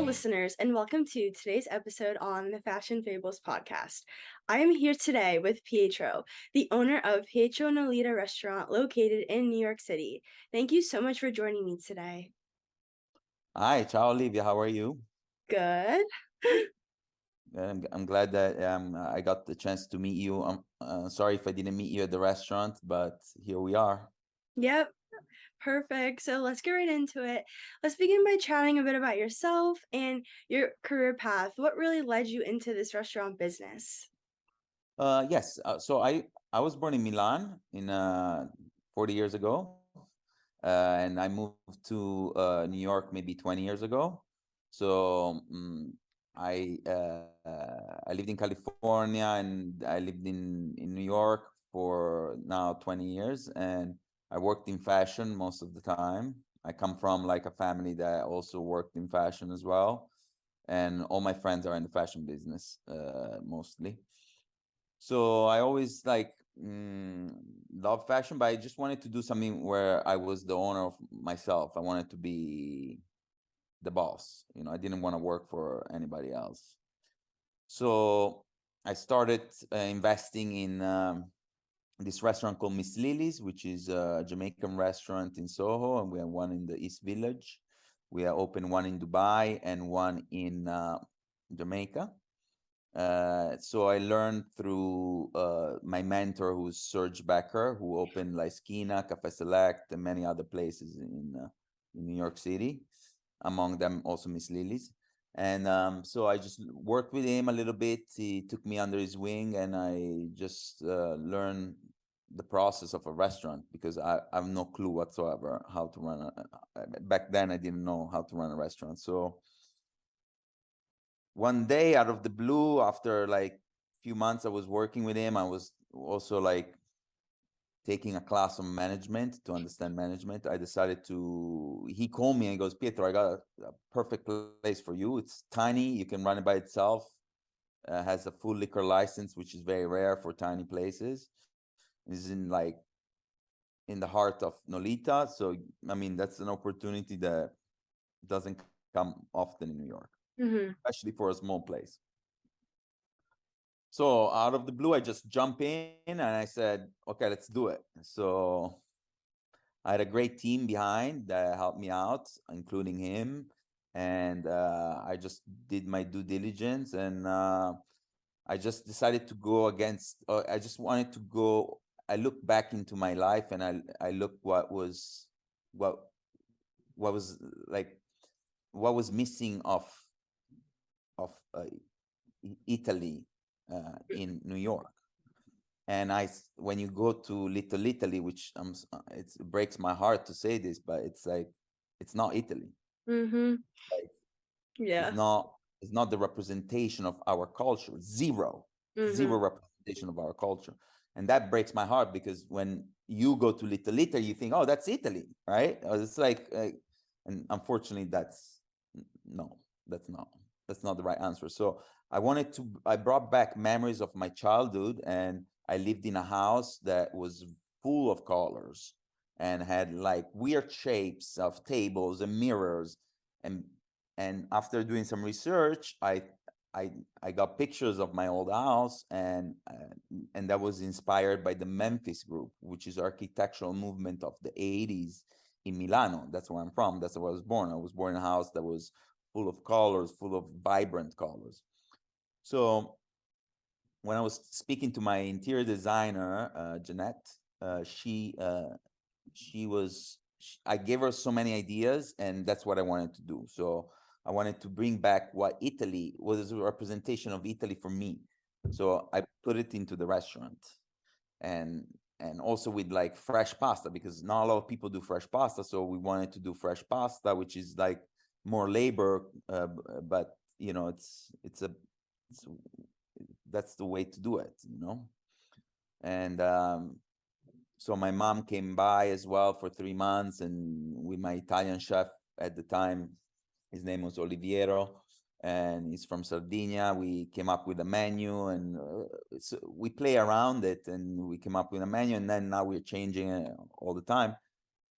listeners, and welcome to today's episode on the Fashion Fables podcast. I am here today with Pietro, the owner of Pietro Nolita restaurant located in New York City. Thank you so much for joining me today. Hi, ciao Olivia. How are you? Good. I'm glad that I got the chance to meet you. I'm sorry if I didn't meet you at the restaurant, but here we are. Yep. Perfect. So let's get right into it. Let's begin by chatting a bit about yourself and your career path. What really led you into this restaurant business? Yes. So I was born in Milan 40 years ago, and I moved to New York maybe 20 years ago. So I lived in California and I lived in New York for now 20 years, and I worked in fashion most of the time. I come from like a family that also worked in fashion as well, and all my friends are in the fashion business mostly. So I always love fashion, but I just wanted to do something where I was the owner of myself. I wanted to be the boss. I didn't want to work for anybody else. So I started investing in this restaurant called Miss Lily's, which is a Jamaican restaurant in Soho, and we have one in the East Village. We are open one in Dubai and one in Jamaica. So I learned through my mentor, who's Serge Becker, who opened La Esquina, Cafe Select, and many other places in New York City, among them also Miss Lily's. And so I just worked with him a little bit. He took me under his wing, and I just learned the process of a restaurant because I have no clue whatsoever how to run back then I didn't know how to run a restaurant. So one day out of the blue, after like few months I was working with him, I was also like taking a class on management to understand management. I decided to He called me and he goes, Pietro, I got a perfect place for you. It's tiny, you can run it by itself, has a full liquor license, which is very rare for tiny places. It's in the heart of Nolita. So I mean, that's an opportunity that doesn't come often in New York, Mm-hmm. especially for a small place. So out of the blue, I just jump in and I said, okay, let's do it. So I had a great team behind that helped me out, including him. And I just did my due diligence, and I just decided to go against, I just wanted to go. I look back into my life and I look what, what was like, what was missing of Italy in New York. And when you go to Little Italy, which it breaks my heart to say this, but it's like it's not Italy. Mm-hmm. Like, it's Yeah. not it's not the representation of our culture. Mm-hmm. Zero representation of our culture, and that breaks my heart because when you go to Little Italy, you think, oh, that's Italy, right? It's and unfortunately, no, that's not that's not the right answer. So I brought back memories of my childhood, and I lived in a house that was full of colors and had like weird shapes of tables and mirrors. And and after doing some research, I I got pictures of my old house, and that was inspired by the Memphis group, which is architectural movement of the 80s in Milano. That's where I'm from. That's where I was born. I was born in a house that was full of colors, full of vibrant colors. So when I was speaking to my interior designer, Jeanette, she was I gave her so many ideas, and that's what I wanted to do. So I wanted to bring back what Italy was, a representation of Italy for me. So I put it into the restaurant, and also with like fresh pasta, because not a lot of people do fresh pasta. So we wanted to do fresh pasta, which is like more labor, but it's that's the way to do it. And so my mom came by as well for 3 months, and with my Italian chef at the time, his name was Oliviero, and he's from Sardinia. We came up with a menu, and so we play around it, and we came up with a menu, and then now we're changing it all the time.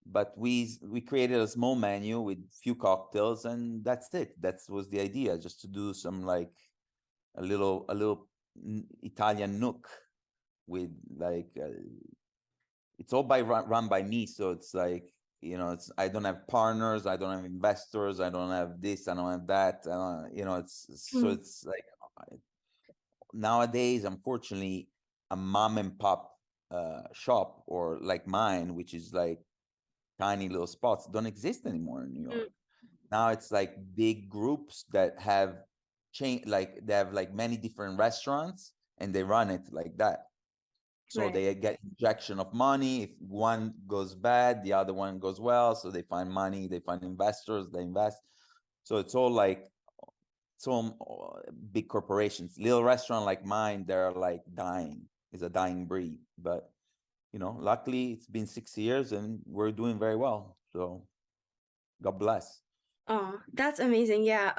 but we created a small menu with few cocktails, and that's it. That was the idea, just to do some like a little Italian nook with like it's all run by me, so it's like, it's, I don't have partners, I don't have investors, I don't have this, I don't have that, so Mm, it's like uh, nowadays, unfortunately, a mom and pop shop or like mine, which is like tiny little spots, don't exist anymore in New mm, York. Now it's like big groups that have like they have like many different restaurants, and they run it like that. So right. they get injection of money. If one goes bad, the other one goes well. So they find money, they find investors, they invest. So it's all like some big corporations. Little restaurant like mine, they're like dying. It's a dying breed. But luckily it's been 6 years and we're doing very well. So God bless. Oh, that's amazing. Yeah,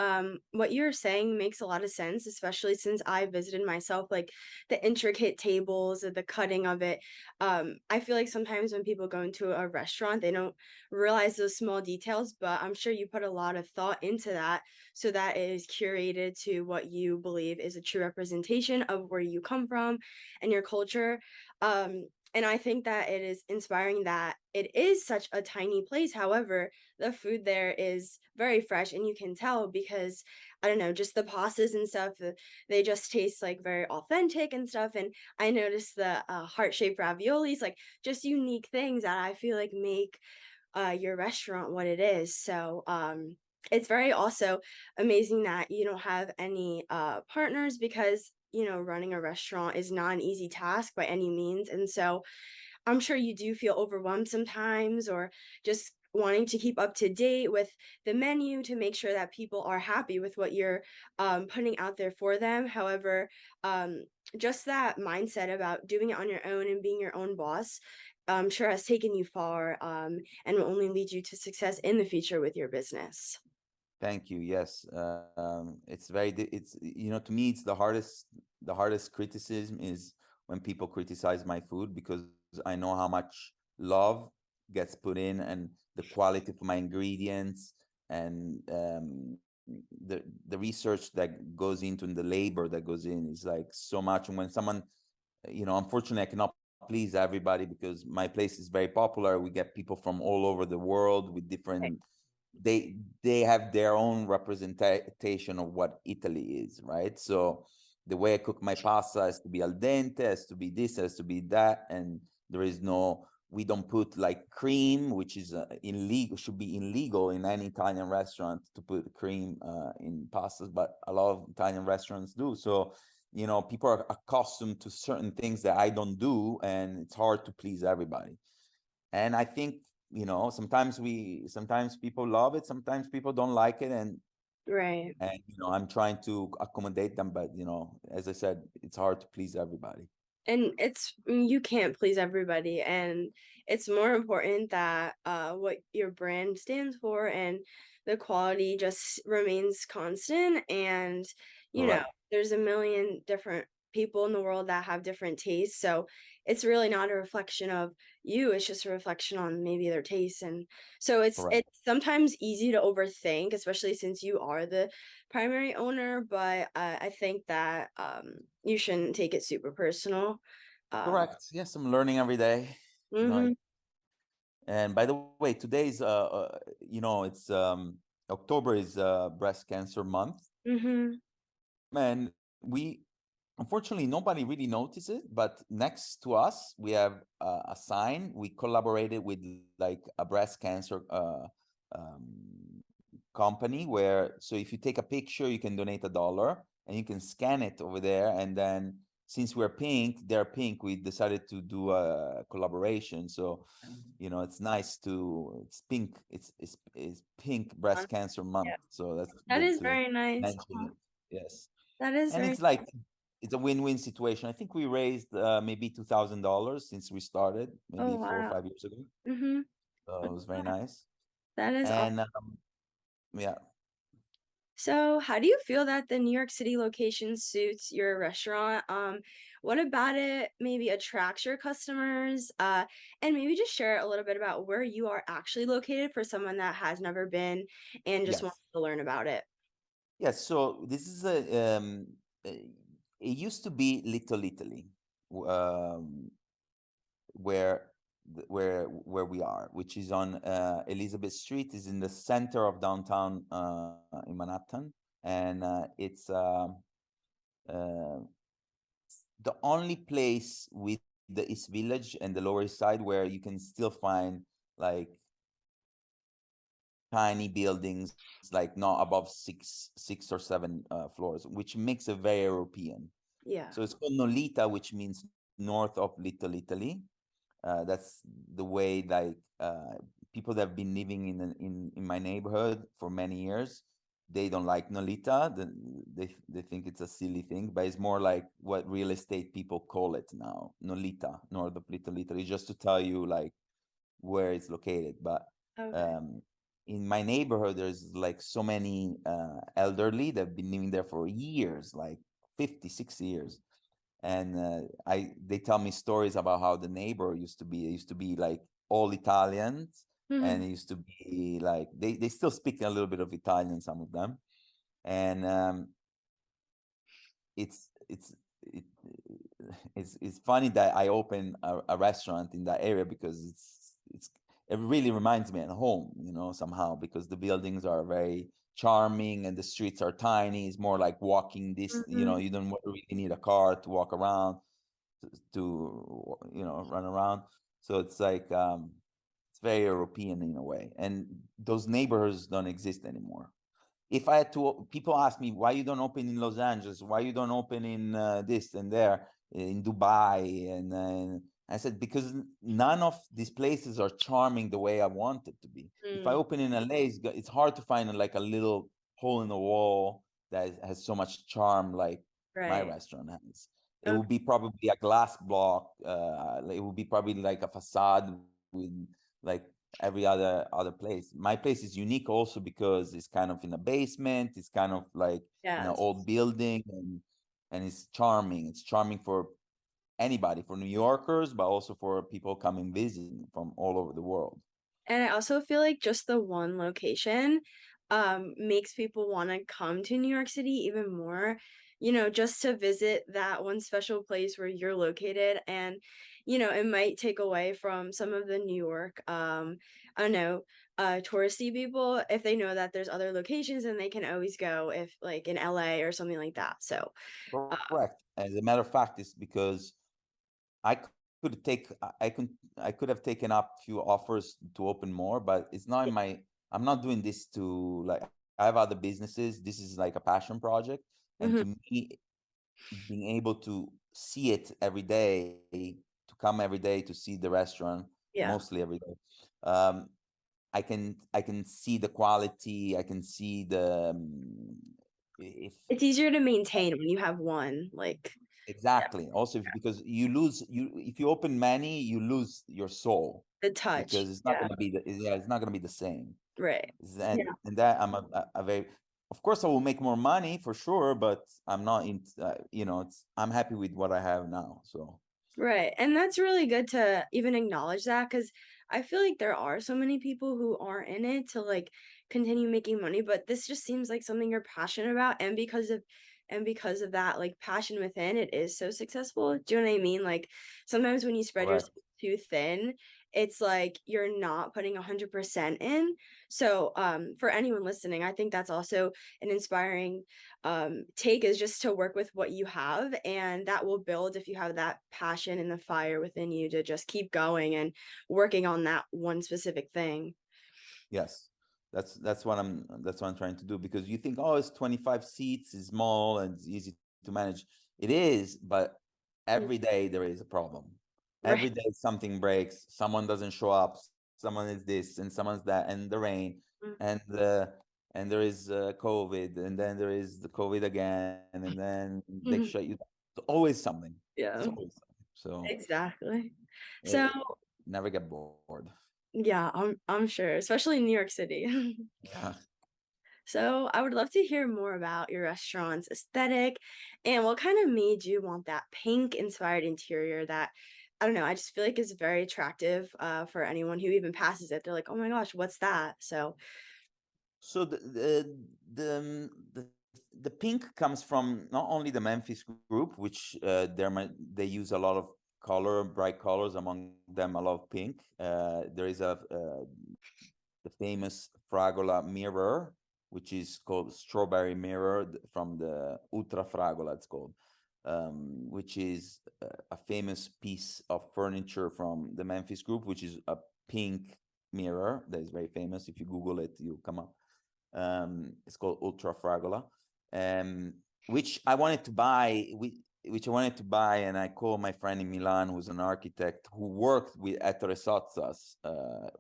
what you're saying makes a lot of sense, especially since I visited myself, like the intricate tables, the cutting of it. I feel like sometimes when people go into a restaurant, they don't realize those small details, but I'm sure you put a lot of thought into that so that it is curated to what you believe is a true representation of where you come from and your culture. And I think that it is inspiring that it is such a tiny place. However, the food there is very fresh and you can tell because I don't know, just the pastas and stuff, they just taste like very authentic and stuff. And I noticed the heart-shaped raviolis, like just unique things that I feel like make your restaurant what it is. So it's very also amazing that you don't have any partners because running a restaurant is not an easy task by any means. And so I'm sure you do feel overwhelmed sometimes or just wanting to keep up to date with the menu to make sure that people are happy with what you're putting out there for them. However, um, just that mindset about doing it on your own and being your own boss, I'm sure has taken you far and will only lead you to success in the future with your business. Thank you. Yes, it's it's, to me, it's the hardest criticism is when people criticize my food, because I know how much love gets put in, and the quality of my ingredients, and the research that goes into, and the labor that goes in is like so much. And when someone, unfortunately, I cannot please everybody because my place is very popular. We get people from all over the world with Right. different, they have their own representation of what Italy is, right? So the way I cook my pasta has to be al dente, has to be this, has to be that, and there is no, we don't put like cream, which is illegal, should be illegal in any Italian restaurant to put cream in pastas, but a lot of Italian restaurants do. So people are accustomed to certain things that I don't do, and it's hard to please everybody. And I think, sometimes people love it, sometimes people don't like it, Right. and I'm trying to accommodate them, but as I said, it's hard to please everybody. And you can't please everybody, and it's more important that what your brand stands for and the quality just remains constant. And you know Correct. there's a million different people in the world that have different tastes, so it's really not a reflection of you, it's just a reflection on maybe their tastes. And so Correct. it's sometimes easy to overthink, especially since you are the primary owner, but I think that you shouldn't take it super personal. Um, Correct. Yes, I'm learning every day. you know mhm, and by the way, today's it's October is breast cancer month, mhm, and we, unfortunately, nobody really noticed it, but next to us we have a sign. We collaborated with like a breast cancer um, company, where, so if you take a picture you can donate $1 and you can scan it over there, and then since we're pink, they're pink, we decided to do a collaboration. So it's nice to, it's pink, it's pink breast cancer month, yeah, so that's that good is to very nice. mention it. Yes. That is And very. it's like, it's a win-win situation. I think we raised maybe $2,000 since we started, Oh maybe four or wow. 5 years ago. Mhm. So it was very nice. That is awesome. And yeah, So, how do you feel that the New York City location suits your restaurant? What about it maybe attracts your customers? And maybe just share a little bit about where you are actually located for someone that has never been and just wants Yes. to learn about it. Yes. So this is uh, it used to be Little Italy, where where we are, which is on Elizabeth Street, is in the center of downtown in Manhattan, and it's uh, the only place with the East Village and the Lower East Side where you can still find like tiny buildings, like not above six or seven floors, which makes it very European. Yeah. So it's called Nolita, which means north of Little Italy. That's the way, like people that have been living in my neighborhood for many years. They don't like Nolita. They think it's a silly thing, but it's more like what real estate people call it now, Nolita, north of Little Italy, just to tell you like where it's located. But Okay. um, in my neighborhood, there's like so many elderly that have been living there for years, like 50, 60 years. And I they tell me stories about how the neighbor used to be. It used to be like all Italians, and Mhm. it used to be like they still speak a little bit of Italian, some of them. And it's it, it's funny that I open a restaurant in that area because it really reminds me at home, somehow, because the buildings are very charming and the streets are tiny. It's more like walking this, Mhm. you don't really need a car to walk around run around. So it's like it's very European in a way, and those neighborhoods don't exist anymore. If I had to, people ask me why you don't open in Los Angeles, why you don't open in this and there, in Dubai, and I said because none of these places are charming the way I want it to be. If I Mm. open in LA, it's hard to find like a little hole in the wall that has so much charm like my Right. restaurant has. It Okay. would be probably a glass block. It would be probably like a facade with like every other place. My place is unique also because it's kind of in a basement. It's kind of like in an Yes. old building, and it's charming. It's charming for anybody, for New Yorkers, but also for people coming visiting from all over the world. And I also feel like just the one location, makes people wanna come to New York City even more, just to visit that one special place where you're located, and, it might take away from some of the New York, I don't know, touristy people if they know that there's other locations and they can always go if like, in LA or something like that, so, uh Correct. As a matter of fact, it's because I I could have taken up few offers to open more, but it's not in my. I'm not doing this to like. I have other businesses. This is like a passion project, and Mhm. to me, being able to see it every day, to come every day to see the restaurant, Yeah. mostly every day. Um, I can see the quality. I can see the if It's easier to maintain when you have one, like yeah, exactly. Also, because if you open many, you lose your soul the touch. because it's not Yeah. going to be it's not going to be the same. Right. And that I'm a very, of course, I will make more money for sure, but I'm not in. I'm happy with what I have now. So Right, and that's really good to even acknowledge that because I feel like there are so many people who are in it to, like, continue making money, but this just seems like something you're passionate about, and because of that, like, passion within, it is so successful. Do you know what I mean? Like, sometimes when you spread yourself correct. too thin, it's like you're not putting 100% in. So, for anyone listening, I think that's also an inspiring take is just to work with what you have, and that will build if you have that passion and the fire within you to just keep going and working on that one specific thing. Yes, that's what I'm trying to do, because you think, oh, it's 25 seats, it's small and it's easy to manage. It is, but Mm. every day there is a problem. Right. Every day something breaks, someone doesn't show up, someone is this and someone's that, and the rain, Mm. and there is COVID, and then there is the COVID again, and then they Mhm. shut you down. It's always something. It's Yeah, always something. So exactly. So, it, never get bored. yeah, I'm sure, especially in New York City. Yeah. So, I would love to hear more about your restaurant's aesthetic and what kind of made you want that pink inspired interior that I don't know, I just feel like is very attractive for anyone who even passes it. They're like, oh my gosh, what's that? So, So the pink comes from not only the Memphis group, which they use a lot of bright colors, among them a lot of pink. There is the famous Fragola mirror, which is called Strawberry Mirror from the Ultra Fragola, it's called, which is a famous piece of furniture from the Memphis group, which is a pink mirror that is very famous. If you Google it, you'll come up. It's called Ultra Fragola, um, which I wanted to buy. Which I wanted to buy, and I called my friend in Milan, who's an architect who worked with Ettore Sozzas,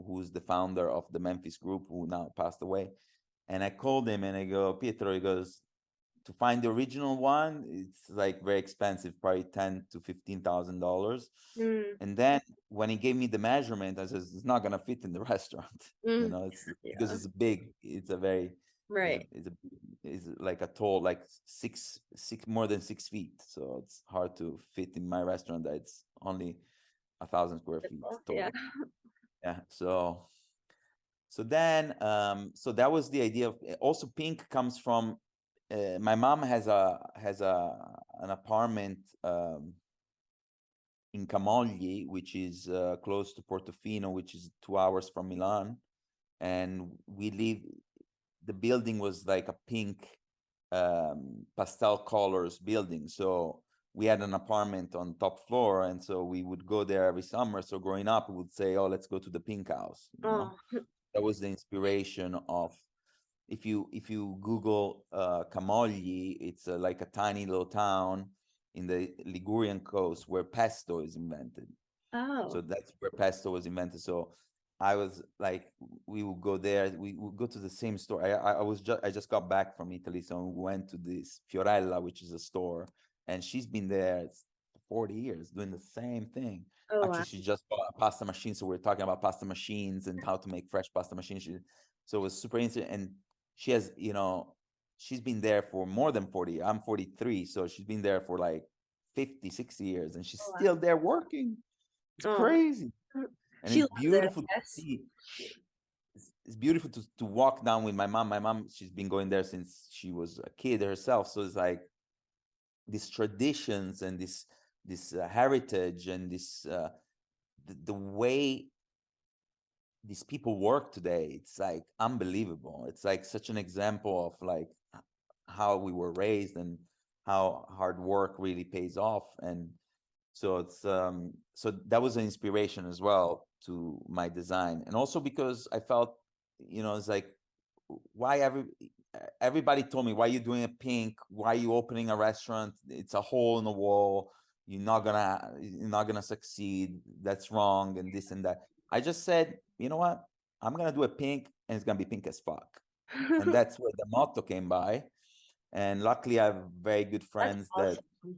who's the founder of the Memphis group, who now passed away. And I called him and I go, Pietro, he goes, to find the original one, it's like very expensive, probably $10,000 to $15,000. mm, And then when he gave me the measurement, I says it's not gonna fit in the restaurant. mm, It's because yeah, it's big. It's a very right. it's like a tall, like six more than 6 feet. So it's hard to fit in my restaurant that it's only 1,000 square feet Yeah. total. Yeah. So that was the idea of also pink comes from my mom has an apartment in Camogli, which is close to Portofino, which is 2 hours from Milan. And the building was like a pink pastel colors building. So we had an apartment on top floor. And so we would go there every summer. So growing up, we would say, oh, let's go to the pink house, Oh, That was the inspiration of, if you Google Camogli, it's like a tiny little town in the Ligurian coast where pesto is invented. So oh, that's where pesto was invented. So I was like, we would go there. We would go to the same store. I just got back from Italy, so we went to this Fiorella, which is a store, and she's been there 40 years doing the same thing. oh, wow. Actually, she just bought a pasta machine, so we're talking about pasta machines and how to make fresh pasta machines. So it was super interesting, and she has, she's been there for more than 40. I'm 43, so she's been there for like 50, 60 years, and she's Oh, still wow. there working. It's Oh, crazy. And she it's loves it, beautiful to I guess. see. It's beautiful to walk down with my mom. My mom, she's been going there since she was a kid herself. So it's like these traditions and this heritage and this the way these people work today, it's like unbelievable. It's like such an example of like how we were raised and how hard work really pays off. And so that was an inspiration as well to my design. And also because I felt, it's like, why everybody told me, why you doing a pink, why you opening a restaurant, it's a hole in the wall, you're not gonna succeed, that's wrong, and this and that. I just said, you know what, I'm gonna do a pink, and it's gonna be pink as fuck. And that's where the motto came by. And luckily I have very good That's friends that awesome.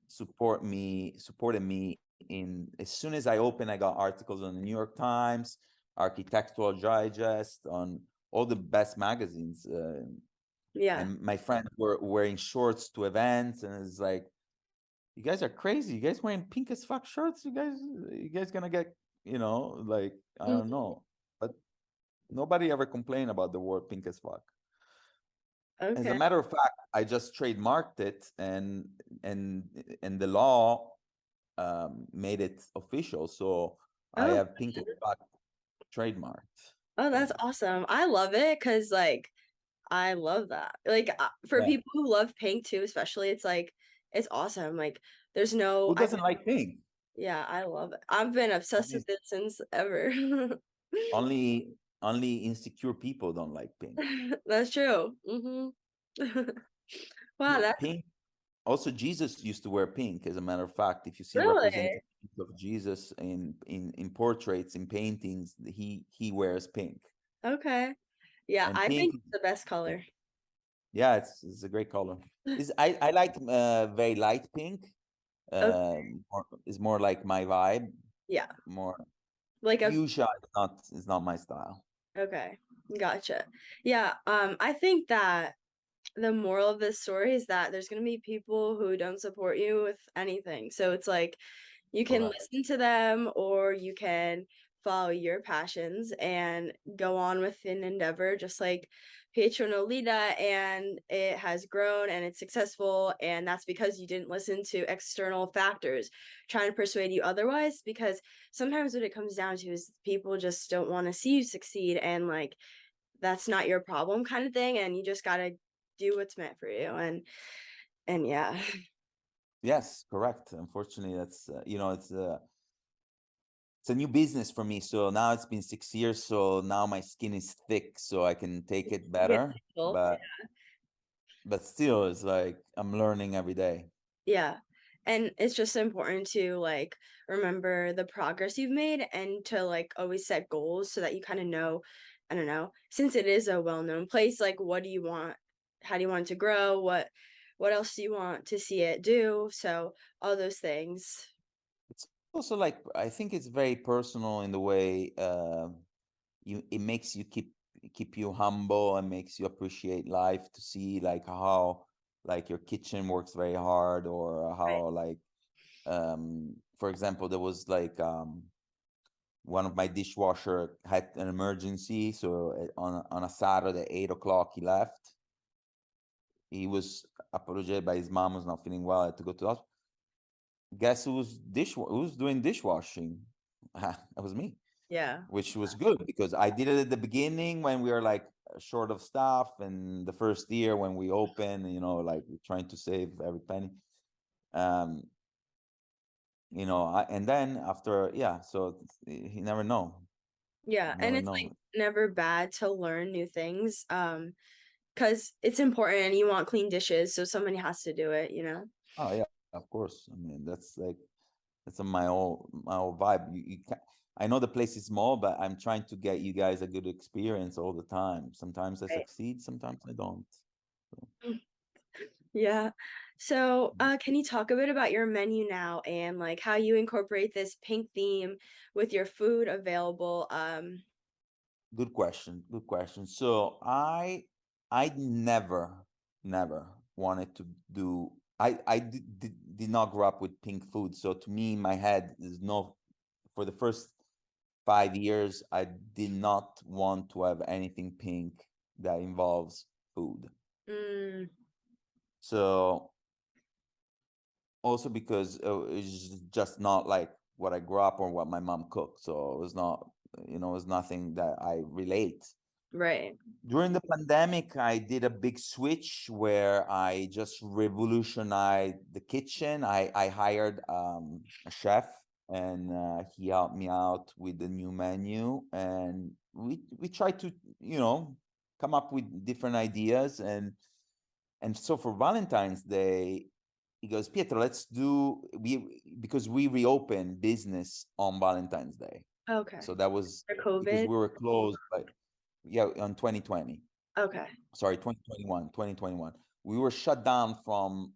supported me. In as soon as I opened, I got articles on the New York Times, Architectural Digest, on all the best magazines. Yeah. And my friends were wearing shorts to events, and it's like, you guys are crazy. You guys wearing pink as fuck shirts. You guys gonna get, like, I don't Mhm. know. But nobody ever complained about the word pink as fuck. As a Okay. matter of fact, I just trademarked it, and and the law made it official. So I Oh, have pink as fuck trademarked. oh, that's So awesome. I love it because, like, I love that. Like, for yeah, people who love pink too, especially, it's like, it's awesome. Like, there's no, who doesn't like pink? yeah, I love it. I've been obsessed with Only it since ever. only only insecure people don't like pink. That's true. Wow, No, that's pink. Also, Jesus used to wear pink. As a matter of fact, if you see really representations of Jesus in portraits, in paintings, he wears pink. okay. Yeah, And I think pink, it's the best color. yeah, it's a great color. Is I like very light pink. Okay, Is more like my vibe. yeah, More like a fuchsia is not my style. Okay. Gotcha. Yeah, I think that the moral of this story is that there's gonna be people who don't support you with anything. So it's like you can Correct. listen to them or you can follow your passions and go on with an endeavor just like Pietro Nolita, and it has grown and it's successful, and that's because you didn't listen to external factors trying to persuade you otherwise, because sometimes what it comes down to is people just don't want to see you succeed, and like that's not your problem kind of thing, and you just got to do what's meant for you. And yeah. Yes, correct. Unfortunately, that's it's a new business for me. So now it's been 6 years. So now my skin is thick, so I can take it Yeah. better. But still, it's like I'm learning every day. Yeah. And it's just important to like remember the progress you've made and to like always set goals so that you kind of know, I don't know, since it is a well-known place, like what do you want? How do you want it to grow? What else do you want to see it do? So all those things. It's also like I think it's very personal in the way it makes you keep you humble and makes you appreciate life to see like how like your kitchen works very hard, or Right. how like for example there was like one of my dishwasher had an emergency, so on a Saturday 8 o'clock he left. He was apologetic by his mom was not feeling well, had to go to the hospital. Guess who's doing dishwashing? That was me, Yeah. which was good because I did it at the beginning when we were like short of staff, and the first year when we opened, like we're trying to save every penny. Um, and then after, yeah, so you never know. Yeah. You And never it's like know. never bad to learn new things. Because it's important and you want clean dishes, so somebody has to do it, you know? Oh yeah, of course. I mean, that's like that's my whole vibe. I know the place is small, but I'm trying to get you guys a good experience all the time. Sometimes I Right. succeed, sometimes I don't. So, Yeah. So, can you talk a bit about your menu now and like how you incorporate this pink theme with your food available? good question. Good question. So I never wanted to do. I did not grow up with pink food. So to me, in my head, there's no. For the first 5 years, I did not want to have anything pink that involves food. Mm, So also because it's just not like what I grew up or what my mom cooked. So it was not, it was nothing that I relate. right. During the pandemic, I did a big switch where I just revolutionized the kitchen. I hired a chef, and he helped me out with the new menu, and we tried to, come up with different ideas. And so for Valentine's Day, he goes, Pietro, let's do we because we reopened business on Valentine's Day. Okay. So that was For because COVID. we were closed, but yeah, on 2020. Okay. Sorry, 2021. We were shut down from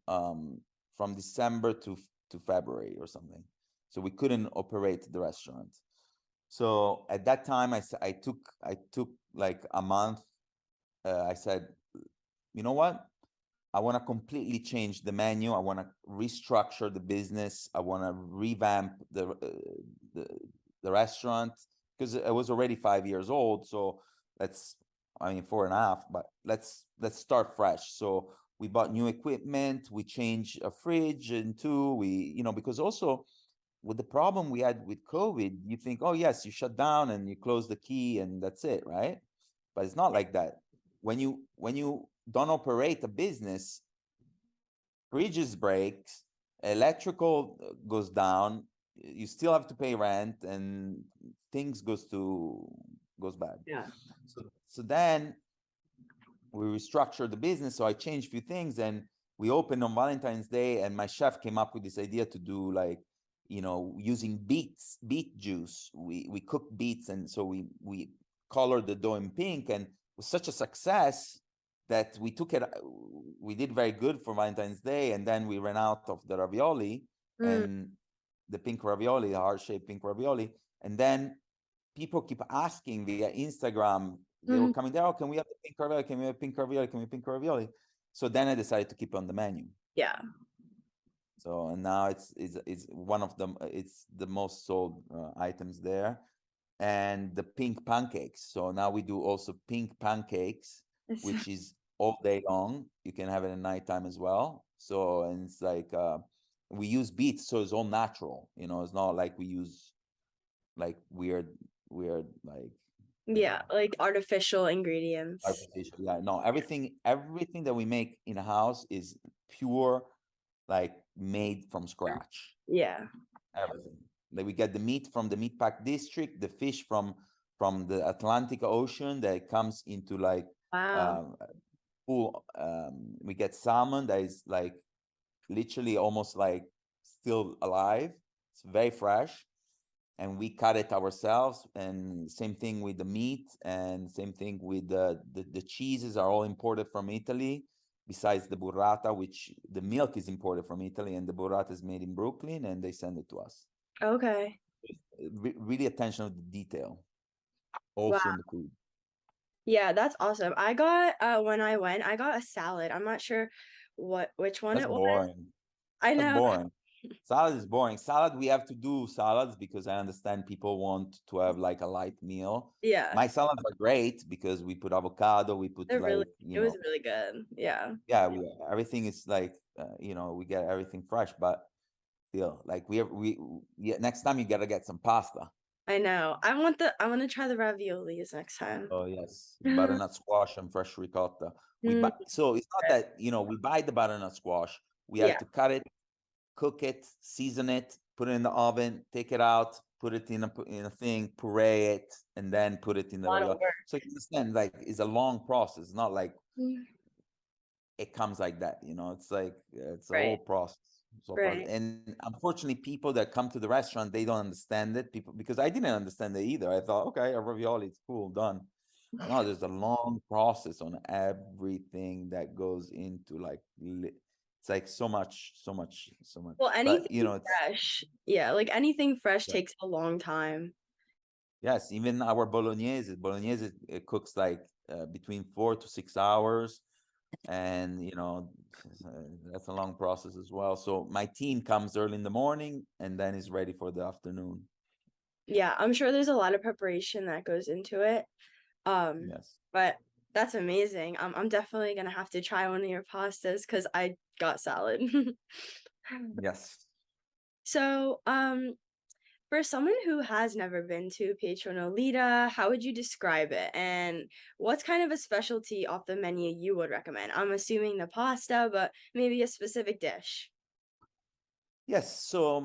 December to February or something. So we couldn't operate the restaurant. So at that time, I took like a month. I said, you know what? I want to completely change the menu. I want to restructure the business. I want to revamp the the restaurant because it was already 5 years old. So let's, I mean, 4.5, but let's start fresh. So we bought new equipment. We changed a fridge and two. Because also with the problem we had with COVID, you think, oh yes, you shut down and you close the key and that's it, right? But it's not like that. When you don't operate a business, fridges breaks, electrical goes down, you still have to pay rent, and things goes bad. Yeah. So then we restructured the business. So I changed a few things, and we opened on Valentine's Day, and my chef came up with this idea to do like, using beet juice. We cooked beets, and so we colored the dough in pink, and it was such a success that we did very good for Valentine's Day, and then we ran out of the ravioli Mm, and the pink ravioli, the heart-shaped pink ravioli, and then people keep asking via Instagram. They were Mhm. coming there. Oh, can we have the pink ravioli? Can we have pink ravioli? Can we have pink ravioli? So then I decided to keep it on the menu. Yeah. So and now it's one of them. It's the most sold items there, and the pink pancakes. So now we do also pink pancakes, It's, which is all day long. You can have it at nighttime as well. So and it's like we use beets, so it's all natural. It's not like we use like weird like yeah, like artificial ingredients. artificial. Yeah, no, everything that we make in a house is pure, like made from scratch. Yeah. Everything. Like we get the meat from the meat pack district, the fish from the Atlantic Ocean that comes into like Wow. um full we get salmon that is like literally almost like still alive. It's very fresh, and we cut it ourselves. And same thing with the meat, and same thing with the cheeses are all imported from Italy, besides the burrata, which the milk is imported from Italy, and the burrata is made in Brooklyn, and they send it to us. Okay. Really attention to the detail Wow. also in the food. Yeah, that's awesome. I got when I went, I got a salad. I'm not sure which one That's it was. boring. I That's know. boring. Salad is boring. Salad, we have to do salads because I understand people want to have like a light meal. Yeah. My salads are great because we put avocado, we put They're really like, it was really good. Yeah. yeah, everything is like, we get everything fresh, but still, like yeah, next time you gotta get some pasta. I know. I want to try the raviolis next time. Oh yes, butternut squash and fresh ricotta. Mm, So it's not that, we buy the butternut squash. We have yeah, to cut it, cook it, season it, put it in the oven, take it out, put it in a thing, puree it, and then put it in a the lot of ravioli. work. So you understand, like, it's a long process. It's not like Mm, it comes like that. It's like it's a whole right. process. Right. And unfortunately, people that come to the restaurant, they don't understand it. People, because I didn't understand it either. I thought, okay, a ravioli, it's cool, done. No, there's a long process on everything that goes into like it's like so much, so much, so much. Well, But anything it's fresh. Yeah, like anything fresh yeah. takes a long time. Yes, even our bolognese it cooks like between 4 to 6 hours, and that's a long process as well. So my team comes early in the morning and then is ready for the afternoon. Yeah, I'm sure there's a lot of preparation that goes into it. Yes, But that's amazing. I'm definitely gonna have to try one of your pastas because I got salad. yes. So, for someone who has never been to Pietro Nolita, how would you describe it? And what's kind of a specialty off the menu you would recommend? I'm assuming the pasta, but maybe a specific dish. Yes, so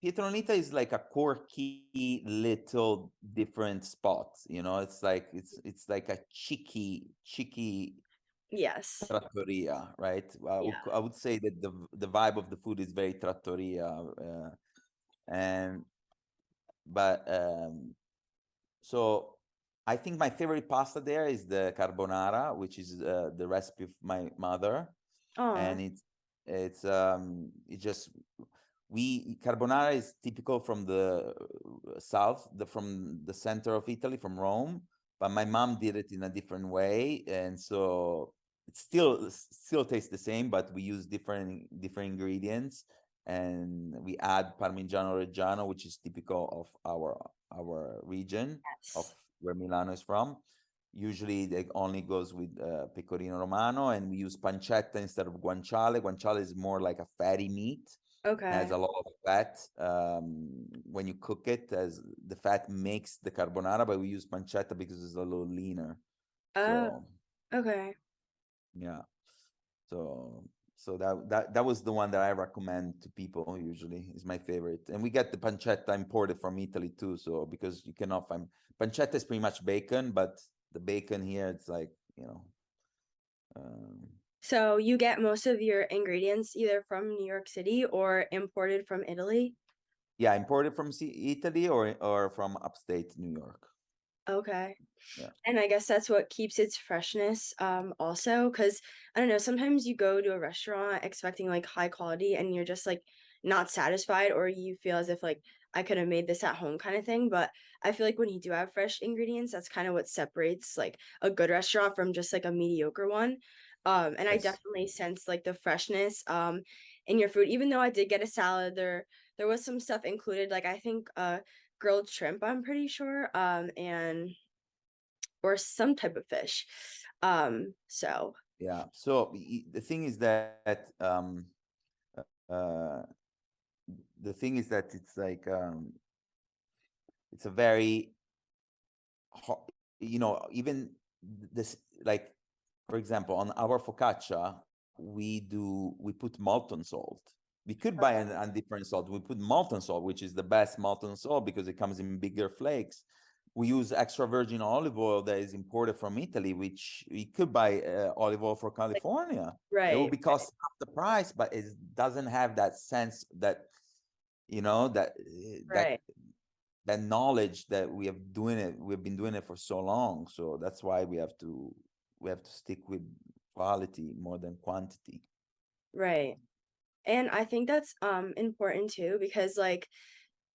Pietronita is like a quirky little different spot. It's like a cheeky Yes. trattoria, right? Yeah. I would say that the vibe of the food is very trattoria, and but so I think my favorite pasta there is the carbonara, which is the recipe of my mother, Oh, and it just we carbonara is typical from the south, from the center of Italy, from Rome, but my mom did it in a different way, and so it still tastes the same, but we use different ingredients, and we add Parmigiano Reggiano, which is typical of our region of yes. where Milano is from. Usually, it only goes with pecorino romano, and we use pancetta instead of guanciale. Guanciale is more like a fatty meat, has Okay. a lot of fat. When you cook it, as the fat makes the carbonara, but we use pancetta because it's a little leaner. Oh, So okay. yeah, so that was the one that I recommend to people. Usually, is my favorite, and we get the pancetta imported from Italy too. So because you cannot find pancetta is pretty much bacon, but the bacon here it's like um, So you get most of your ingredients either from New York City or imported from Italy? yeah, imported from Italy or from upstate New York. Okay. Yeah. And I guess that's what keeps its freshness, also, because I don't know, sometimes you go to a restaurant expecting like high quality and you're just like not satisfied, or you feel as if like, I could have made this at home kind of thing. But I feel like when you do have fresh ingredients, that's kind of what separates like a good restaurant from just like a mediocre one. And I Yes. definitely sense like the freshness in your food. Even though I did get a salad, there was some stuff included, like I think grilled shrimp, I'm pretty sure, and or some type of fish. So Yeah. So the thing is that uh, it's like it's a very even this, like, for example, on our focaccia, we put molten salt. We could buy an undifferent salt. We put molten salt, which is the best molten salt because it comes in bigger flakes. We use extra virgin olive oil that is imported from Italy, which we could buy olive oil for like California. It will right, be cost half the price, but it doesn't have that sense that that right, that knowledge that we've been doing it for so long. So that's why we have to stick with quality more than quantity. right. And I think that's important too because like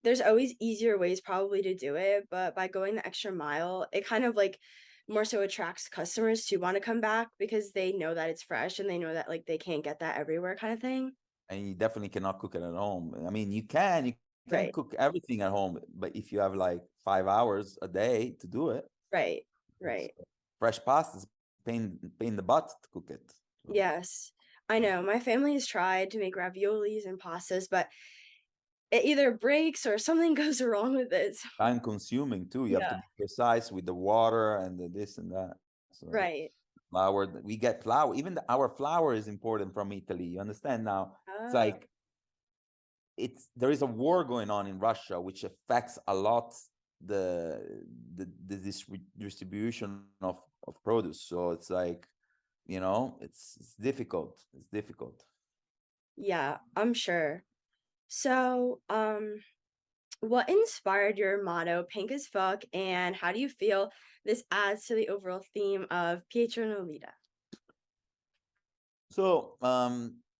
there's always easier ways probably to do it, but by going the extra mile, it kind of like more so attracts customers to want to come back because they know that it's fresh and they know that like they can't get that everywhere kind of thing. And you definitely cannot cook it at home. I mean, you can Right. cook everything at home, but if you have like 5 hours a day to do it, Right. it's Right. fresh pasta is pain in the butt to cook it. So Yes. I know. My family has tried to make raviolis and pastas, but it either breaks or something goes wrong with it. So, time consuming too. You have to yeah. be precise with the water and the this and that. So Right. flour, we get flour. Even our flour is imported from Italy. You understand now? It's Oh, like there is a war going on in Russia, which affects a lot this distribution of produce. So it's like, it's difficult. It's difficult. yeah, I'm sure. So, what inspired your motto, "Pink as fuck," and how do you feel this adds to the overall theme of Pietro Nolita? So,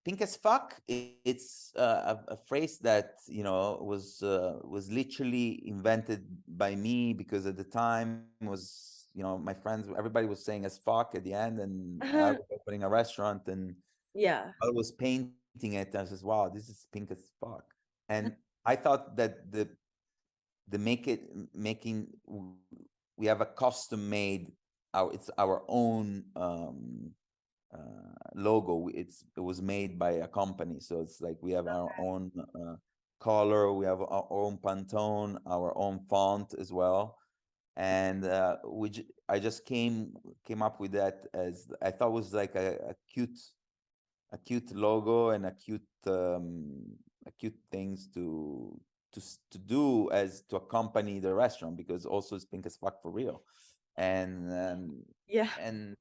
pink as fuck, it's a phrase that was literally invented by me because at the time was my friends, everybody was saying as fuck at the end, and I was opening a restaurant and Yeah. I was painting it. And I says, "Wow, this is pink as fuck," and I thought that the making we have a custom made it's our own logo. It was made by a company, so it's like we have our own color, we have our own Pantone, our own font as well, and I just came up with that as I thought was like a cute logo and a cute things to do as to accompany the restaurant because also it's pink as fuck for real, and Yeah. and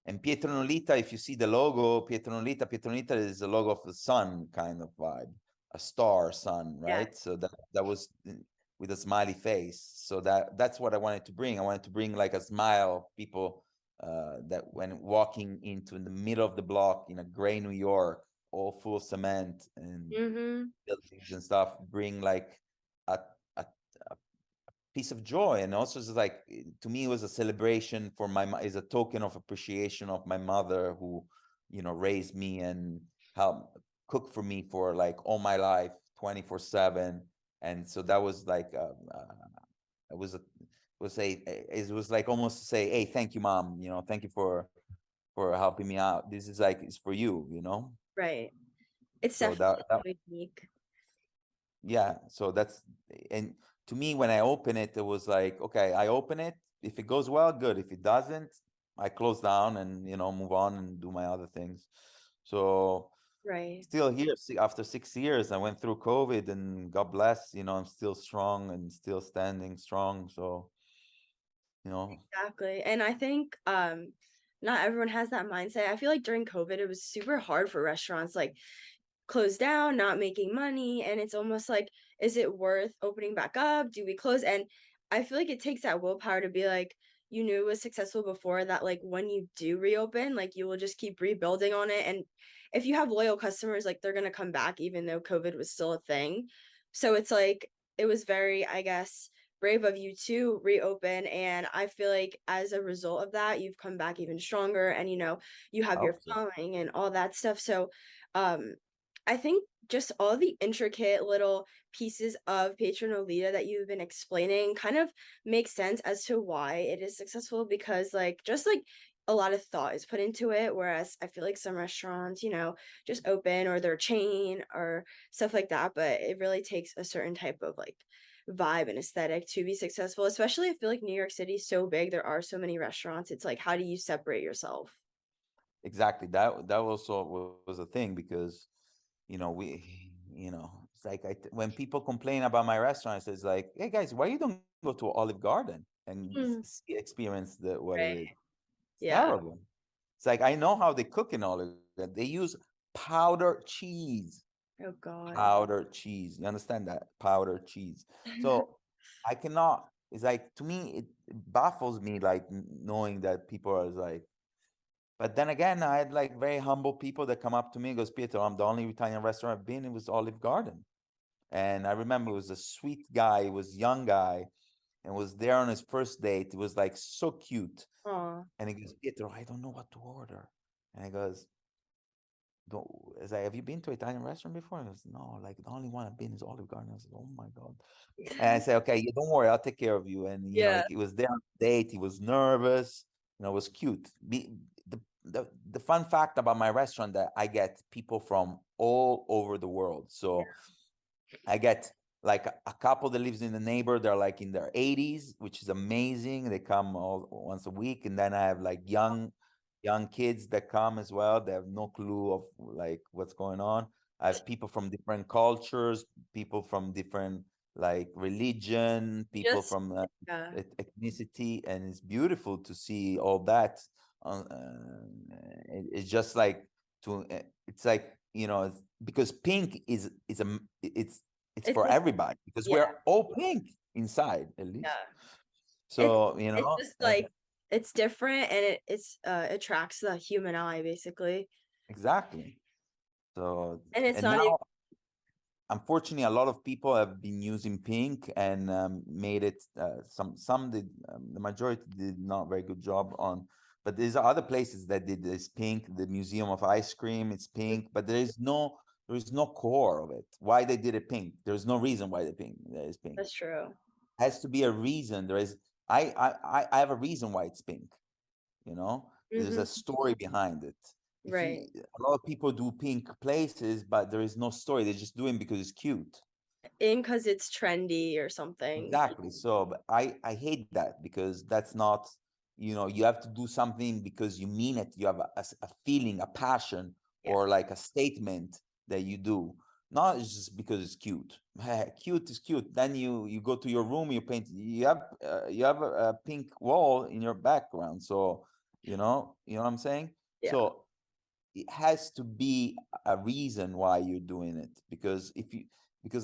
and Pietro Nolita, if you see the logo, Pietro Nolita is the logo of the sun kind of vibe, a star sun, Yeah. right? So that was with a smiley face. So that's what I wanted to bring. I wanted to bring like a smile of people that when walking into the middle of the block in a gray New York, all full of cement and Mhm. buildings and stuff, bring like a, a piece of joy. And also it's like to me it was a celebration for is a token of appreciation of my mother who raised me and helped cook for me for like all my life 24/7. And so that was like it was a it was like almost to say, hey, thank you, mom, thank you for helping me out. This is like it's for you. Right. It's So definitely unique. yeah, so and to me when I open it, it was like, okay, I open it. If it goes well, good. If it doesn't, I close down and move on and do my other things. So Right. still here after 6 years. I went through COVID and God bless, I'm still strong and still standing strong. So, you know, Exactly. And I think not everyone has that mindset. I feel like during COVID it was super hard for restaurants like close down, not making money, and it's almost like, is it worth opening back up? Do we close? And I feel like it takes that willpower to be like, you knew it was successful before that, like when you do reopen, like you will just keep rebuilding on it. And if you have loyal customers, like they're gonna come back even though COVID was still a thing. So it's like it was very, I guess, brave of you to reopen, and I feel like as a result of that, you've come back even stronger and, you I have your hope so. following and all that stuff, so, um, I think just all the intricate little pieces of Pietro Nolita that you've been explaining kind of makes sense as to why it is successful because, like, just, like, a lot of thought is put into it, whereas I feel like some restaurants, just open or they're chain or stuff like that, but it really takes a certain type of, like, vibe and aesthetic to be successful, especially I feel like New York City is so big, there are so many restaurants, it's like, how do you separate yourself? Exactly. That also was a thing because it's like when people complain about my restaurants, it's like, hey guys, why you don't go to Olive Garden and Mm, experience what it right, is? It's yeah. terrible. It's like I know how they cook in Olive Garden. They use powdered cheese. Oh god. Powdered cheese. You understand that? Powdered cheese. So I cannot. It's like to me, it baffles me, like knowing that people are like. But then again, I had like very humble people that come up to me and goes, Pietro, I'm the only Italian restaurant I've been. It was Olive Garden. And I remember it was a sweet guy, it was a young guy, and was there on his first date. It was like so cute. Aw. And he goes, Pietro, I don't know what to order. And I goes, don't, is like, have you been to an Italian restaurant before? And he goes, no, like the only one I've been is Olive Garden. I was like, oh my God. And I said, okay, yeah, don't worry, I'll take care of you. And Yeah, he was there on the date, he was nervous, it was cute. The fun fact about my restaurant that I get people from all over the world. So I get like a couple that lives in the neighbor, they're like in their 80s, which is amazing. They come all once a week. And then I have like young kids that come as well. They have no clue of like what's going on. I have people from different cultures, people from different like religion, people just from yeah, ethnicity, and it's beautiful to see all that. It's just like it's like because pink is it's it's for just everybody because yeah, we're all pink inside at least. yeah. It's So it's just, like it's different and it attracts the human eye, basically, exactly. So and it's and not even now unfortunately a lot of people have been using pink and made it some did the majority did not very good job on, but there's other places that did this pink. The Museum of Ice Cream, it's pink, but there is no core of it why they did it pink. There's no reason why the pink that is pink. that's true. Has to be a reason. There is I have a reason why it's pink. There's a Mhm, story behind it. If you right. A lot of people do pink places, but there is no story. They're just doing because it's cute. And because it's trendy or something. Exactly. So but I hate that because that's not, you have to do something because you mean it. You have a feeling, a passion, Yeah, or like a statement that you do. Not just because it's cute. Cute is cute. Then you go to your room, you paint. You have a pink wall in your background. So you know what I'm saying. yeah, So it has to be a reason why you're doing it because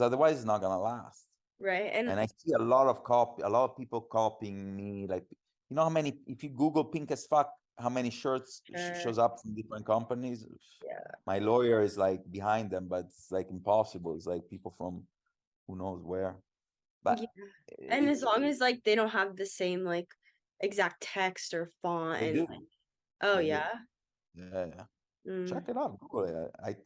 otherwise it's not gonna last. right, and And I see a lot of people copying me. Like, how many, if you Google pink as fuck, how many shirts sure, shows up from different companies? yeah. My lawyer is like behind them, but it's like impossible. It's like people from who knows where. But Yeah, and as long it, as, like, they don't have the same, like, exact text or font they and do. oh, They do. yeah? Yeah, yeah. Mm. Check it out. Google it.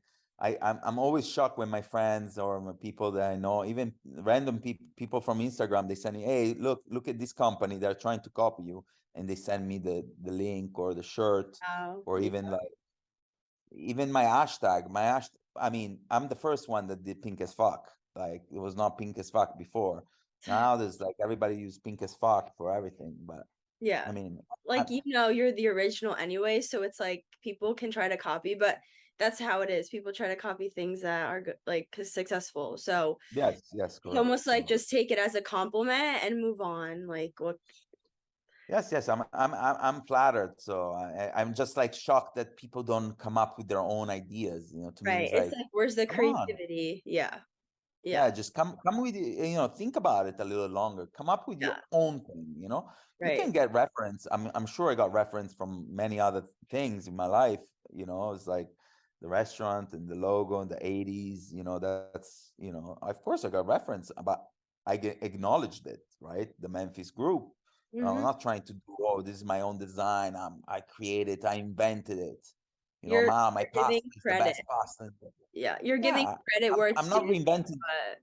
I'm always shocked when my friends or my people that I know, even random people from Instagram, they send me, "Hey, look at this company. They're trying to copy you," and they send me the link or the shirt, Wow, or yeah, even my hashtag. I mean, I'm the first one that did pink as fuck. Like it was not pink as fuck before. Now there's like everybody use pink as fuck for everything. But yeah. I mean, Like, I, you're the original anyway, so it's like people can try to copy, but that's how it is. People try to copy things that are good, like, 'cause successful. So yes, yes, it's correct. almost like So. just take it as a compliment and move on. Like, what? Yes, yes, I'm flattered. So I'm just like shocked that people don't come up with their own ideas. To me, Right? it's It's like, like, where's the come on, creativity? Yeah, yeah, yeah, just come with think about it a little longer. Come up with your yeah. own thing. You Right. can get reference. I'm sure I got reference from many other things in my life. It's like the restaurant and the logo in the 80s. That's of course I got reference about. acknowledged it, right? The Memphis group. I'm Mhm. not trying to do, oh, this is my own design. I created it. I invented it. Mom, my You're pasta giving is the credit. best pasta. Yeah, you're giving Yeah, credit where I'm it's not due, reinventing. but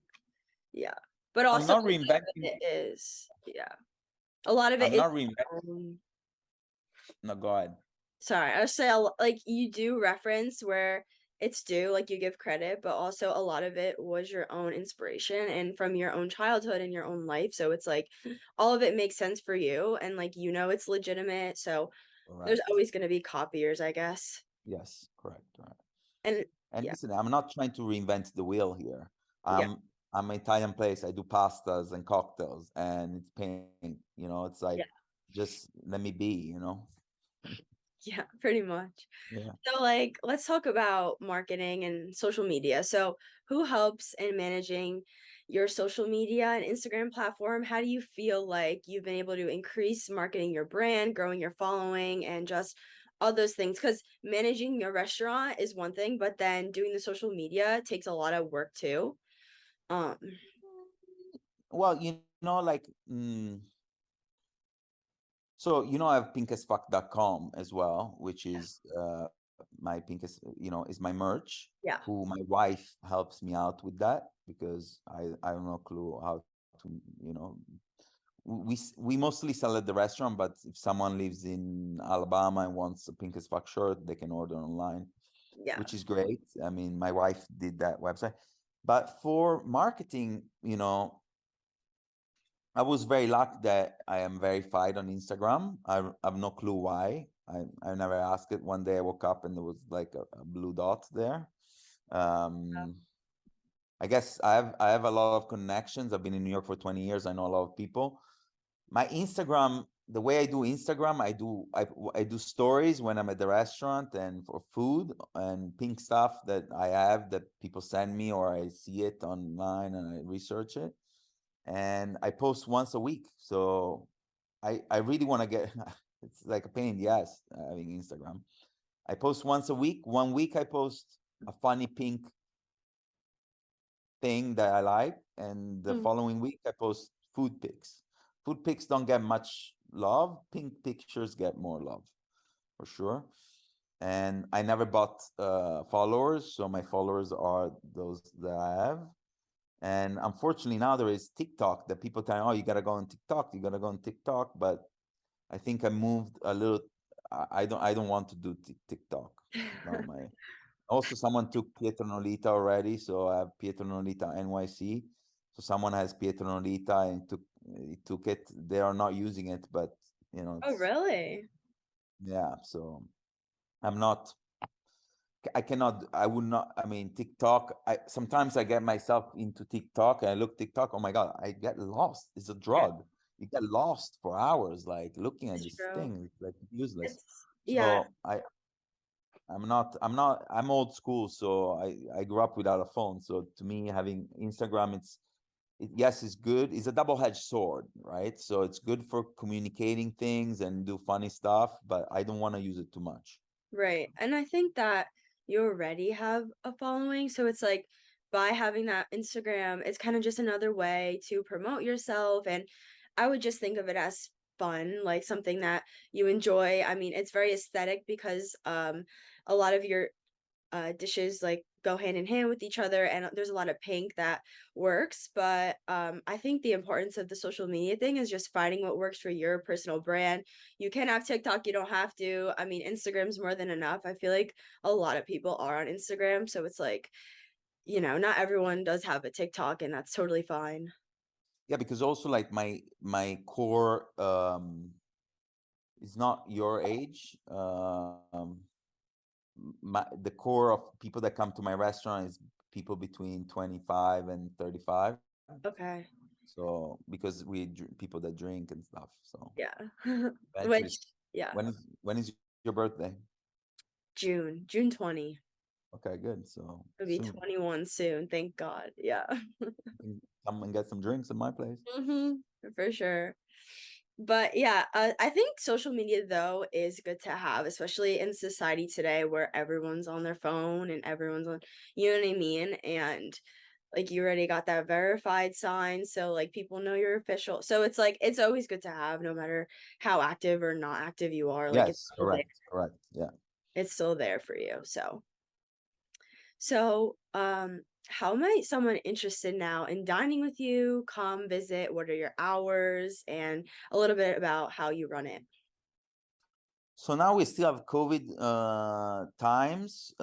yeah. But I'm also not a lot of reinventing. it is yeah. A lot of it I'm is not reinventing. your own. No, go ahead. Sorry, I was say like you do reference where it's due, like you give credit, but also a lot of it was your own inspiration and from your own childhood and your own life. So it's like all of it makes sense for you and like it's legitimate. So there's Correct. always going to be copiers, I guess. Yes, correct. Right. And And yeah, listen, I'm not trying to reinvent the wheel here. yeah, I'm an Italian place. I do pastas and cocktails, and it's pink. It's like yeah, just let me be. yeah, pretty much. Yeah. So, like, let's talk about marketing and social media. So, who helps in managing your social media and Instagram platform? How do you feel like you've been able to increase marketing your brand, growing your following, and just all those things? Because managing your restaurant is one thing, but then doing the social media takes a lot of work too. Um, Well, like so I have pinkasfuck.com as well, which is my pinkest, is my merch, yeah, who my wife helps me out with that because I have no clue how to, you know, we mostly sell at the restaurant, but if someone lives in Alabama and wants a pink as fuck shirt, they can order online, yeah, which is great. I mean, my wife did that website. But for marketing, I was very lucky that I am verified on Instagram. I have no clue why. I never asked it. One day I woke up and there was like a blue dot there. Um, I guess I have a lot of connections. I've been in New York for 20 years. I know a lot of people. My Instagram, the way I do Instagram, I do stories when I'm at the restaurant and for food and pink stuff that I have that people send me or I see it online and I research it. And I post once a week. So I really want to get it's like a pain in the ass having Instagram. I post once a week. One week I post a funny pink thing that I like, and the mm, following week I post food pics. Food pics don't get much love. Pink pictures get more love for sure. And I never bought followers, so my followers are those that I have. And unfortunately, now there is TikTok that people tell, oh, you gotta go on TikTok, you gotta go on TikTok. But I think I moved a little. I don't want to do TikTok. It's not my. Also, someone took Pietro Nolita already, so I have Pietro Nolita NYC. So someone has Pietro Nolita and took it. They are not using it, but oh, it's really? yeah. So I'm not. I cannot. I would not. I mean, TikTok. Sometimes I get myself into TikTok and I look TikTok. Oh my god, I get lost. It's a Yeah, drug. You get lost for hours, like looking at it's this true. thing. It's like useless. It's yeah, So I'm not. I'm old school. So I grew up without a phone. So to me, having Instagram, yes, it's good. It's a double-edged sword, right? So it's good for communicating things and do funny stuff, but I don't want to use it too much. right. And I think that you already have a following. So it's like by having that Instagram, it's kind of just another way to promote yourself. And I would just think of it as fun, like something that you enjoy. I mean, it's very aesthetic because a lot of your dishes like go hand in hand with each other and there's a lot of pink that works, but I think the importance of the social media thing is just finding what works for your personal brand. You can have TikTok, you don't have to. I mean, Instagram's more than enough. I feel like a lot of people are on Instagram, so it's like, not everyone does have a TikTok and that's totally fine. Yeah, because also like my core is not your age. The core of people that come to my restaurant is people between 25 and 35. Okay. So because people that drink and stuff. So Yeah. eventually, Which yeah, when is your birthday? June 20. Okay, good. So I'll be soon 21 soon, thank God. Yeah. you can come and get some drinks in my place. Mhm. For sure. But yeah, I think social media though is good to have, especially in society today where everyone's on their phone and everyone's on, you know what I mean? And like you already got that verified sign, so like people know you're official. So it's like it's always good to have no matter how active or not active you are, like it's Yes, still there. correct, correct. Yeah. It's still there for you. So how might someone interested now in dining with you come visit? What are your hours and a little bit about how you run it? So now we still have COVID times,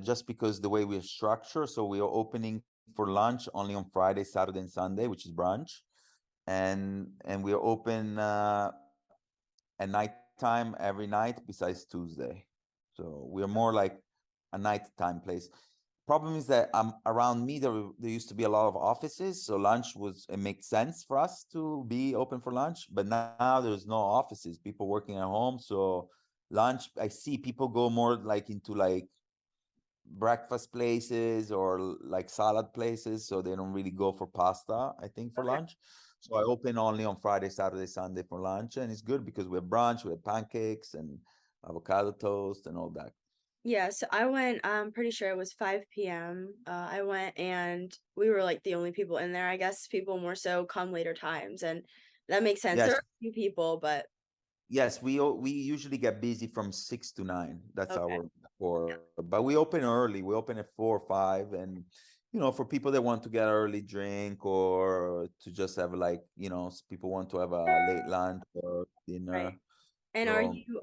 just because the way we're structured. So we are opening for lunch only on Friday, Saturday, and Sunday, which is brunch, and we are open at nighttime every night besides Tuesday. So we're more like a nighttime place. Problem is that around me there used to be a lot of offices, so lunch was it makes sense for us to be open for lunch. But now there's no offices, people working at home. So lunch, I see people go more like into like breakfast places or like salad places, so they don't really go for pasta, I think, for Okay. lunch. So I open only on Friday, Saturday, Sunday for lunch, and it's good because we have brunch, we have pancakes and avocado toast and all that. Yeah, so I went, I'm pretty sure it was 5 p.m. I went and we were like the only people in there. I guess people more so come later times, and that makes sense. There are Yes, a few people, but yes, we usually get busy from 6 to 9. That's okay. our core. But we open early. We open at 4 or 5, and for people that want to get early drink or to just have like people want to have a late lunch or Right. dinner. And are So you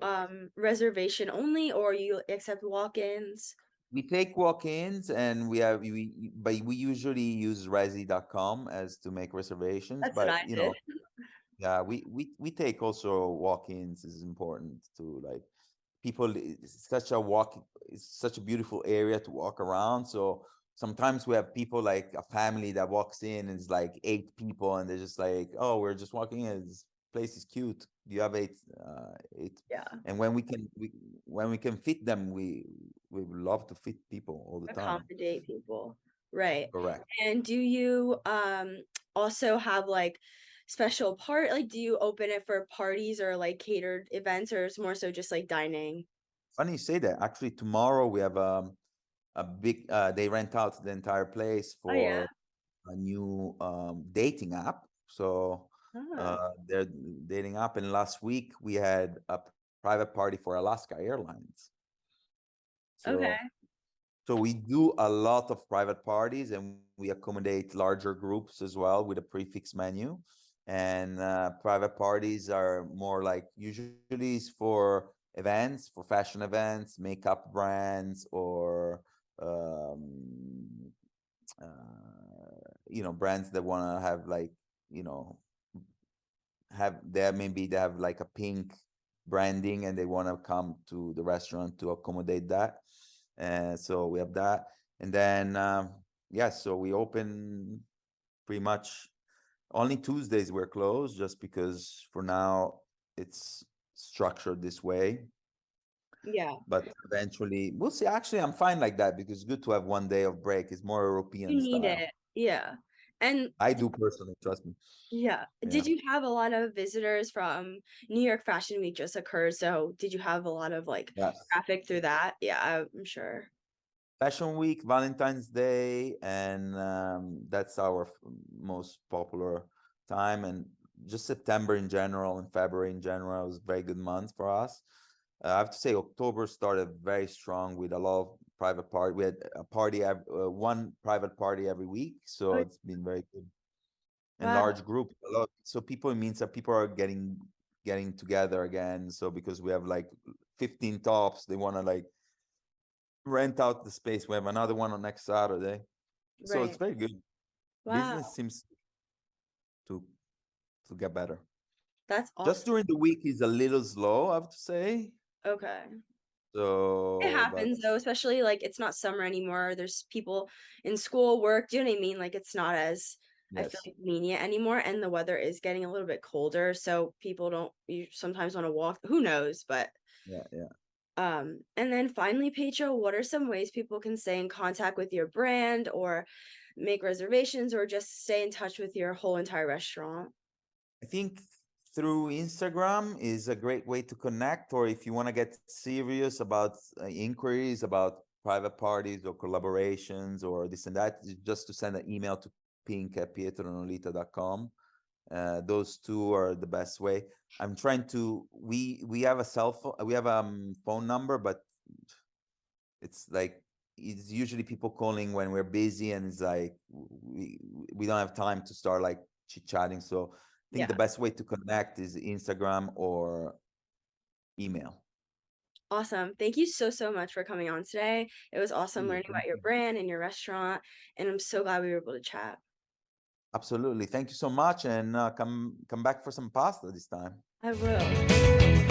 reservation only or you accept walk-ins? we take walk-ins, and but we usually use Resi.com as to make reservations. That's what But I did. yeah, we take also walk-ins. Is important to like people. It's such a walk. It's such a beautiful area to walk around. So sometimes we have people like a family that walks in and it's like 8 people, and they're just like, "Oh, we're just walking in. This place is cute. Do you have eight?" Yeah, And when we can fit them, we would love to fit people all the time. accommodate people. Right. Correct. And do you also have like special part, like do you open it for parties or like catered events, or it's more so just like dining? Funny you say that. Actually, tomorrow we have a big. They rent out the entire place Oh yeah. for a new dating app. So Ah, they're dating app. And last week we had a private party for Alaska Airlines. So okay. so we do a lot of private parties, and we accommodate larger groups as well with a prefix menu. And private parties are more like usually is for events, for fashion events, makeup brands, or um, brands that want to have like you know maybe they have like a pink branding and they want to come to the restaurant to accommodate that. And so we have that. And then yeah, so we open pretty much only Tuesdays. We're closed just because for now it's structured this way, Yeah. but eventually we'll see. Actually, I'm fine like that because it's good to have one day of break. It's more You European need style. it. Yeah. And I do personally, trust me. yeah. Yeah. Did you have a lot of visitors from New York Fashion Week just occurred? So did you have a lot of like Yes. traffic through that? Yeah, I'm sure. Fashion Week, Valentine's Day, and that's our most popular time. And just September in general and February in general was a very good month for us. I have to say, October started very strong with a lot of private party. We had a party, one private party every week, so Oh, it's been very good. And wow. large group, a lot. So people, it means that people are getting together again. So because we have like 15 tops, they want to like rent out the space. We have another one on next Saturday. So it's Right. very good. Wow. Business seems to to get better. That's Just awesome. during the week is a little slow, I have to say. Okay. It So, but happens though, especially like it's not summer anymore. There's people in school, work. Do you know what I mean? Like it's not as I feel yes, like lenient anymore, and the weather is getting a little bit colder, so people don't you sometimes want to walk. Who knows? But yeah, yeah. and then finally, Pedro, what are some ways people can stay in contact with your brand or make reservations or just stay in touch with your whole entire restaurant? I think through Instagram is a great way to connect, or if you want to get serious about inquiries about private parties or collaborations or this and that, just to send an email to pink@pietronolita.com. Those two are the best way. I'm trying to. We have a cell phone. We have phone number, but it's like it's usually people calling when we're busy, and it's like we don't have time to start like chit chatting. So I think the Yeah. best way to connect is Instagram or email. Awesome. Thank you so, so much for coming on today. It was awesome Yeah, learning thank about your you. brand and your restaurant, and I'm so glad we were able to chat. Absolutely. Thank you so much, and come back for some pasta this time. I will.